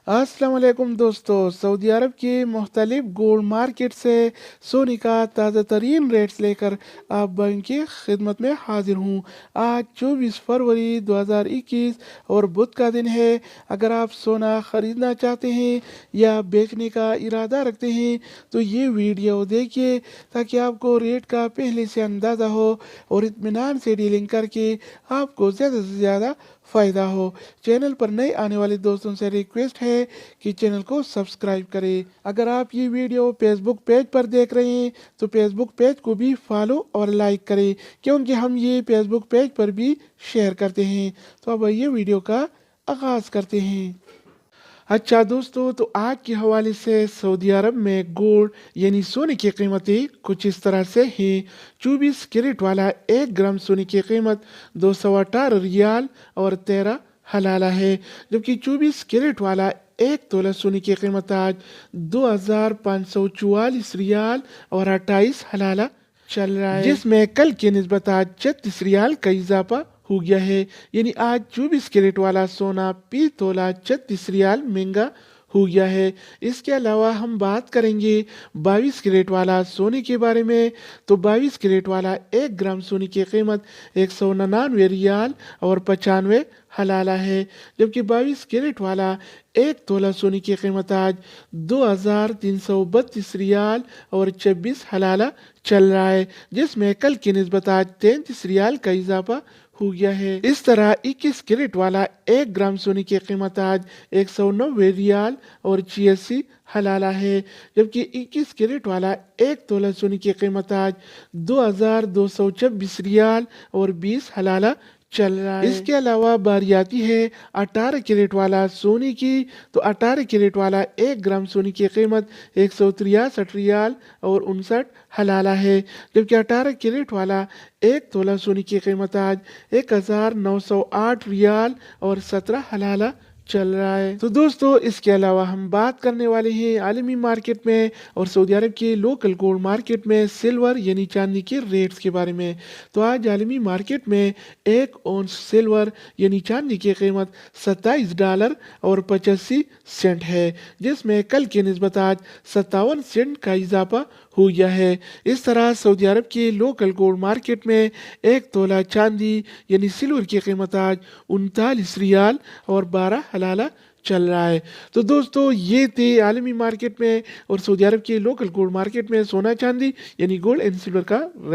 अस्सलाम वालेकुम दोस्तों। सऊदी अरब की मुख्तलिफ गोल्ड मार्केट से सोने का ताज़ा तरीन रेट्स लेकर आप की खिदमत में हाजिर हूँ। आज 24 फरवरी 2021 और बुध का दिन है। अगर आप सोना ख़रीदना चाहते हैं या बेचने का इरादा रखते हैं तो ये वीडियो देखिए ताकि आपको रेट का पहले से अंदाज़ा हो और इत्मीनान से डीलिंग करके आपको ज़्यादा से ज़्यादा फ़ायदा हो। चैनल पर नए आने वाले दोस्तों से रिक्वेस्ट है कि चैनल को सब्सक्राइब करें। अगर आप ये वीडियो फेसबुक पेज पर देख रहे हैं तो फेसबुक पेज को भी फॉलो और लाइक करें, क्योंकि हम ये फेसबुक पेज पर भी शेयर करते हैं। तो अब ये वीडियो का आगाज़ करते हैं। अच्छा दोस्तों, तो आज के हवाले से सऊदी अरब में गोल्ड यानी सोने की कीमतें कुछ इस तरह से हैं। 24 कैरेट वाला 1 ग्राम सोने की कीमत 218 रियाल और 13 हलाला है, जबकि 24 कैरेट वाला 1 तोला सोने की कीमत आज 2544 रियाल और 28 हलाला चल रहा है, जिसमें कल के निस्बत आज 36 रियाल का इजाफा हो गया है। यानी आज 24 कैरेट वाला सोना 20 तोला 36 रियाल महंगा हो गया है। इसके अलावा हम बात करेंगे 22 कैरेट वाला सोने के बारे में। तो 22 कैरेट वाला 1 ग्राम सोने की कीमत 199 रियाल और 95 हलाला है, जबकि 22 कैरेट वाला 1 तोला सोने की कीमत आज 2332 रियाल और 26 हलाला चल रहा है, जिसमें कल की निस्बत आज 33 रियाल का इजाफा हो गया है। इस तरह 21 कैरेट वाला 1 ग्राम सोने की कीमत आज 190 रियाल और 86 हलाला है, जबकि 21 कैरेट वाला 1 तोला सोने की कीमत आज 2226 रियाल और 20 हलाला चल रहा है। इसके अलावा बारी आती है 18 कैरेट वाला सोने की। तो 18 कैरेट वाला 1 ग्राम सोने की कीमत 163 रियाल और 59 हलाला है, जबकि 18 कैरेट वाला 1 तोला सोने की कीमत आज 1908 रियाल और 17 हलाला चल रहा है। तो दोस्तों, इसके अलावा हम बात करने वाले हैं आलमी मार्केट में और सऊदी अरब के लोकल गोल्ड मार्केट में सिल्वर यानी चांदी के रेट्स के बारे में। तो आज आलमी मार्केट में 1 औंस सिल्वर यानी चांदी की कीमत $27 और 85 सेंट है, जिसमें कल के निस्बत आज 57 सेंट का इजाफा हो गया है। इस तरह सऊदी अरब के लोकल गोल्ड मार्केट में 1 तोला चांदी यानी सिल्वर की कीमत आज 39 रियाल और 12 हलाला चल रहा है। तो दोस्तों, ये थे आलमी मार्केट में और सऊदी अरब के लोकल गोल्ड मार्केट में सोना चांदी यानी गोल्ड एंड सिल्वर का